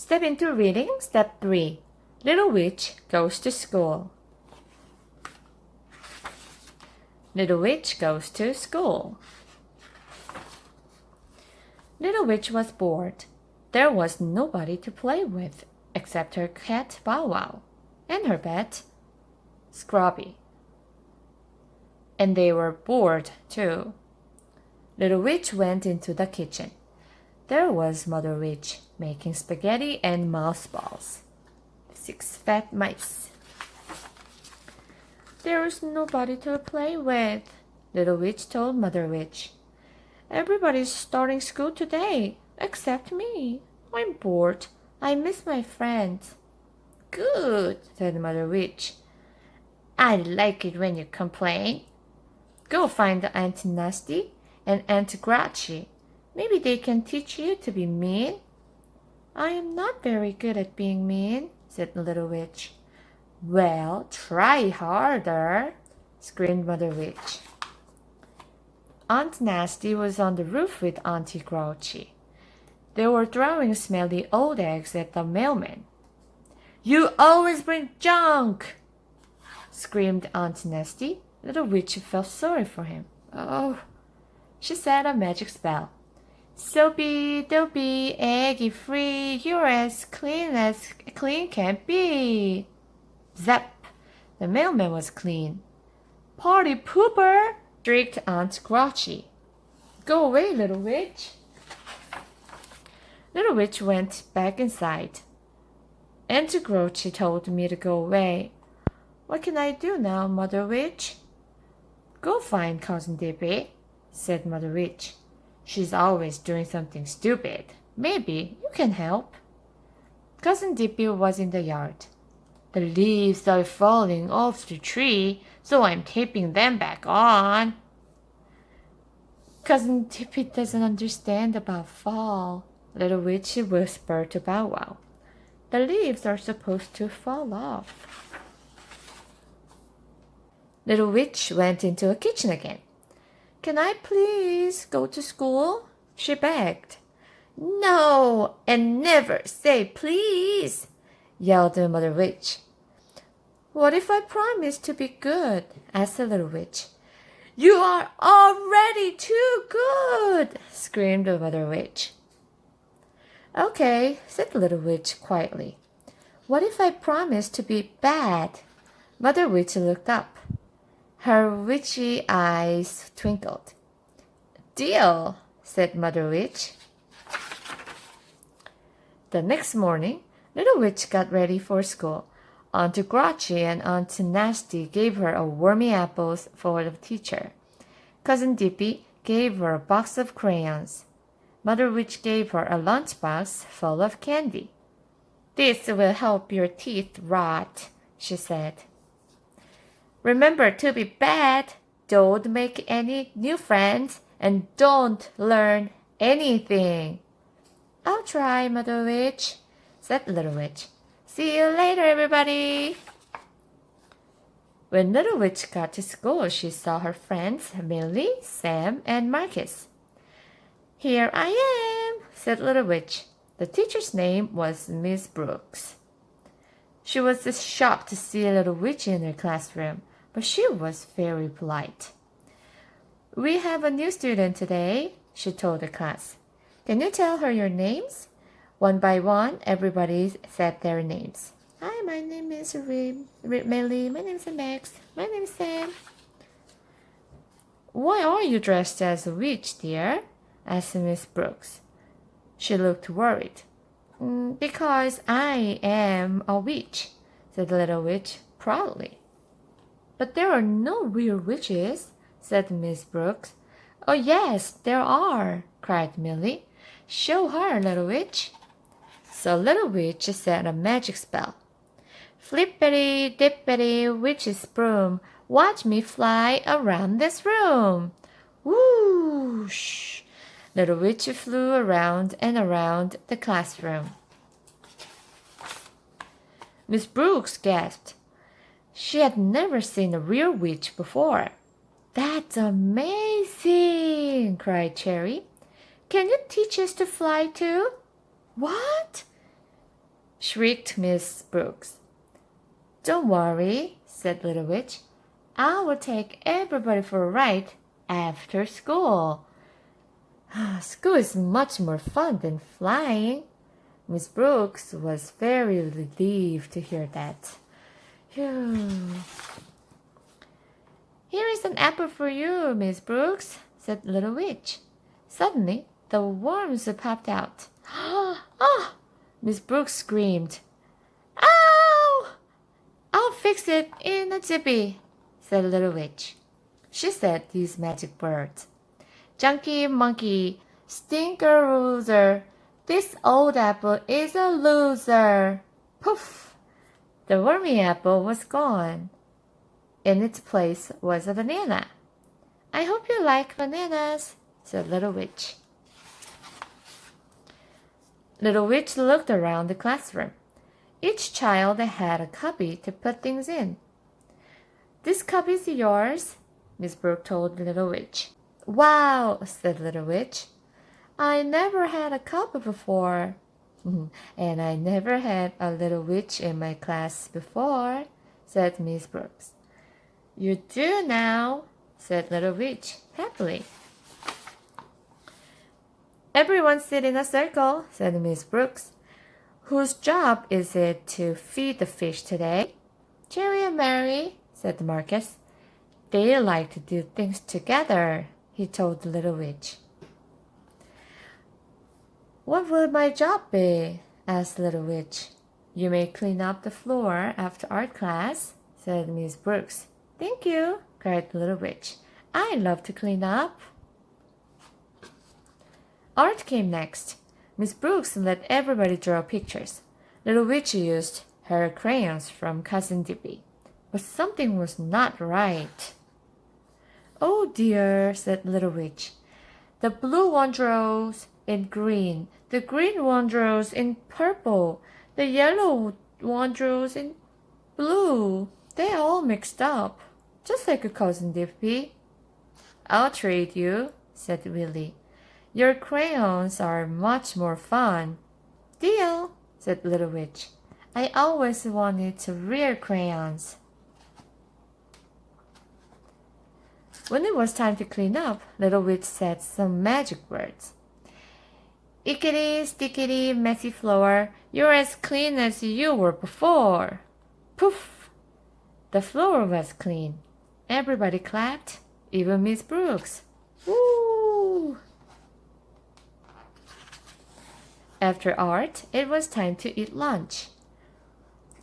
Step into reading, step 3. Little Witch goes to school. Little Witch goes to school. Little Witch was bored. There was nobody to play with except her cat Bow Wow and her pet Scrubby. And they were bored too. Little Witch went into the kitchen. There was Mother Witch making spaghetti and mouse balls. 6 fat mice. There's nobody to play with, Little Witch told Mother Witch. Everybody's starting school today, except me. I'm bored. I miss my friends. Good, said Mother Witch. I like it when you complain. Go find Aunt Nasty and Aunt Grouchy. Maybe they can teach you to be mean. I am not very good at being mean, said the Little Witch. Well, try harder, screamed Mother Witch. Aunt Nasty was on the roof with Auntie Grouchy. They were throwing smelly old eggs at the mailman. You always bring junk, screamed Aunt Nasty. Little Witch felt sorry for him. Oh, she said a magic spell. Soapy, dopey, eggy free, you're as clean can be. Zap! The mailman was clean. Party pooper! Shrieked Aunt Grouchy. Go away, Little Witch. Little Witch went back inside. Aunt Grouchy told me to go away. What can I do now, Mother Witch? Go find Cousin Dippy, said Mother Witch. She's always doing something stupid. Maybe you can help. Cousin Dippy was in the yard. The leaves are falling off the tree, so I'm taping them back on. Cousin Dippy doesn't understand about fall, Little Witch whispered to Bow Wow. The leaves are supposed to fall off. Little Witch went into the kitchen again. Can I please go to school? She begged. No, and never say please, yelled the Mother Witch. What if I promise to be good? Asked the Little Witch. You are already too good, screamed the Mother Witch. Okay, said the Little Witch quietly. What if I promise to be bad? Mother Witch looked up. Her witchy eyes twinkled. Deal, said Mother Witch. The next morning, Little Witch got ready for school. Aunt Grouchy and Aunt Nasty gave her a wormy apples for the teacher. Cousin Dippy gave her a box of crayons. Mother Witch gave her a lunchbox full of candy. This will help your teeth rot, she said. Remember to be bad, don't make any new friends, and don't learn anything. I'll try, Mother Witch, said Little Witch. See you later, everybody. When Little Witch got to school, she saw her friends, Millie, Sam, and Marcus. Here I am, said Little Witch. The teacher's name was Miss Brooks. She was shocked to see Little Witch in her classroom, but she was very polite. We have a new student today, she told the class. Can you tell her your names? One by one, everybody said their names. Hi, my name is Millie. My name is Max. My name is Sam. Why are you dressed as a witch, dear? Asked Miss Brooks. She looked worried. Because I am a witch, said the Little Witch proudly. But there are no real witches, said Miss Brooks. Oh, yes, there are, cried Millie. Show her, Little Witch. So Little Witch said a magic spell. Flippity dippity witch's broom, watch me fly around this room. Whoosh! Little Witch flew around and around the classroom. Miss Brooks gasped. She had never seen a real witch before. That's amazing, cried Cherry. Can you teach us to fly too? What? shrieked Miss Brooks. Don't worry, said Little Witch. I will take everybody for a ride after school. School is much more fun than flying. Miss Brooks was very relieved to hear that. Phew. Here is an apple for you, Miss Brooks, said Little Witch. Suddenly, the worms popped out. Ah! Miss Brooks screamed. Ow! I'll fix it in a jiffy, said Little Witch. She said these magic words. Junkie monkey, stinker loser, this old apple is a loser. Poof! The wormy apple was gone. In its place was a banana. I hope you like bananas, said Little Witch. Little Witch looked around the classroom. Each child had a cubby to put things in. This cubby is yours, Miss Brooke told Little Witch. Wow, said Little Witch. I never had a cubby before. And I never had a Little Witch in my class before, said Miss Brooks. You do now, said Little Witch happily. Everyone sit in a circle, said Miss Brooks. Whose job is it to feed the fish today? Jerry and Mary, said Marcus. They like to do things together, he told the Little Witch. What will my job be? Asked Little Witch. You may clean up the floor after art class, said Miss Brooks. Thank you, cried the Little Witch. I love to clean up. Art came next. Miss Brooks let everybody draw pictures. Little Witch used her crayons from Cousin Dippy. But something was not right. Oh dear, said Little Witch. The blue one draws in green, the green one draws in purple, the yellow one draws in blue. They're all mixed up, just like a Cousin Dippy. I'll trade you, said Willie. Your crayons are much more fun. Deal, said Little Witch. I always wanted to rear crayons. When it was time to clean up, Little Witch said some magic words. Ickety, stickety, messy floor, you're as clean as you were before. Poof! The floor was clean. Everybody clapped, even Miss Brooks. Woo! After art, it was time to eat lunch.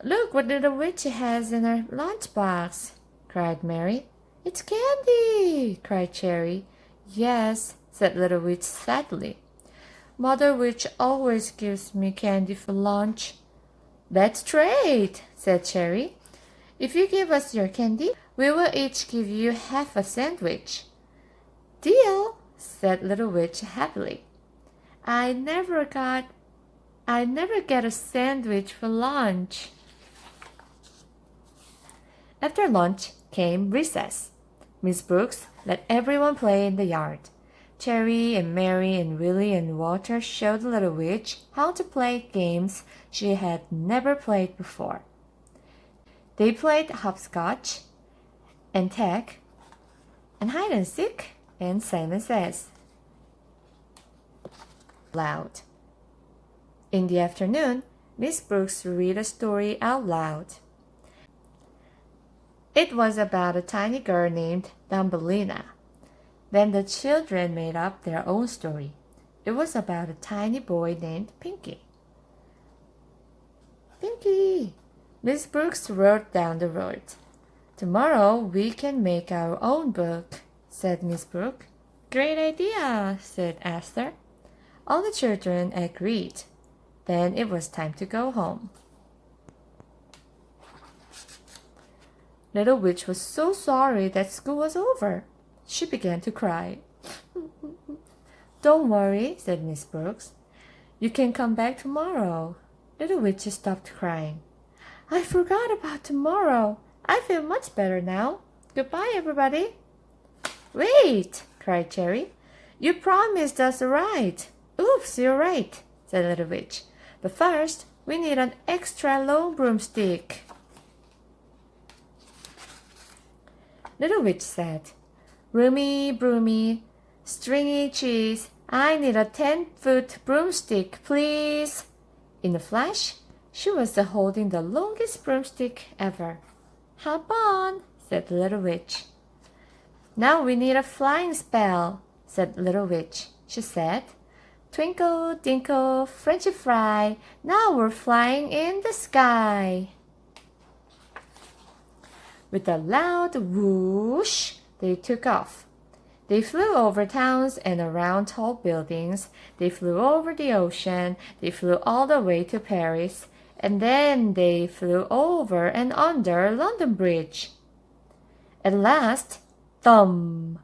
Look what Little Witch has in her lunchbox, cried Mary. It's candy, cried Cherry. Yes, said Little Witch sadly. Mother Witch always gives me candy for lunch. Let's trade, said Cherry. If you give us your candy, we will each give you half a sandwich. Deal, said Little Witch happily. I never get a sandwich for lunch. After lunch came recess. Miss Brooks let everyone play in the yard. Cherry and Mary and Willie and Walter showed the Little Witch how to play games she had never played before. They played hopscotch and tag and hide and seek and Simon Says loud. In the afternoon, Miss Brooks read a story out loud. It was about a tiny girl named Thumbelina. Then the children made up their own story. It was about a tiny boy named Pinky. Pinky! Miss Brooks wrote down the words. Tomorrow we can make our own book, said Miss Brooks. Great idea, said Esther. All the children agreed. Then it was time to go home. Little Witch was so sorry that school was over. She began to cry. Don't worry, said Miss Brooks. You can come back tomorrow. Little Witch stopped crying. I forgot about tomorrow. I feel much better now. Goodbye, everybody. Wait, cried Cherry. You promised us a ride. Oops, you're right, said Little Witch. But first, We need an extra long broomstick. Little Witch said, Roomy, broomy, stringy cheese, I need a 10-foot broomstick, please. In a flash, she was holding the longest broomstick ever. Hop on, said Little Witch. Now we need a flying spell, said Little Witch. She said, Twinkle, tinkle, Frenchy fry, now we're flying in the sky. With a loud whoosh, they took off. They flew over towns and around tall buildings. They flew over the ocean. They flew all the way to Paris. And then they flew over and under London Bridge. At last, thump!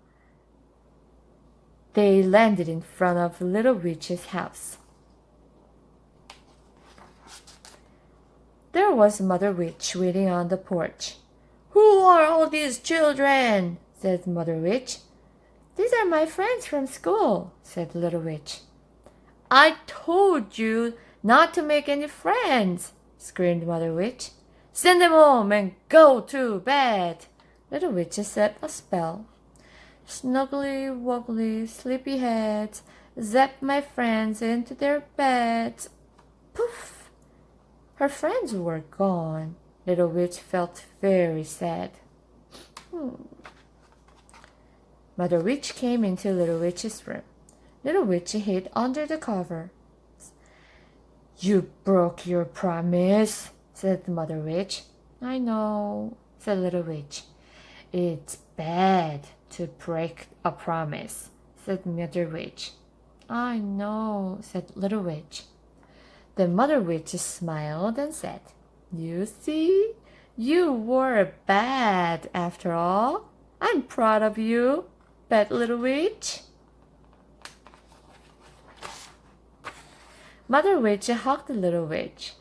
They landed in front of Little Witch's house. There was Mother Witch waiting on the porch. Who are all these children? Said Mother Witch. These are my friends from school, said Little Witch. I told you not to make any friends, screamed Mother Witch. Send them home and go to bed. Little Witch set a spell. Snuggly, woggly, sleepy heads, zap my friends into their beds. Poof! Her friends were gone. Little Witch felt very sad. Mother Witch came into Little Witch's room. Little Witch hid under the covers. You broke your promise, said Mother Witch. I know, said Little Witch. It's bad to break a promise, said Mother Witch. I know, said Little Witch. Then Mother Witch smiled and said, You see, you were bad after all. I'm proud of you, bad Little Witch. Mother Witch hugged Little Witch.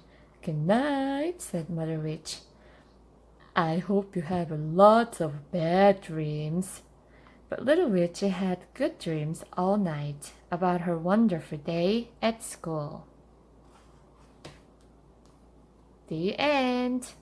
Good night, said Mother Witch. I hope you have lots of bad dreams. But Little Witch had good dreams all night about her wonderful day at school. The end.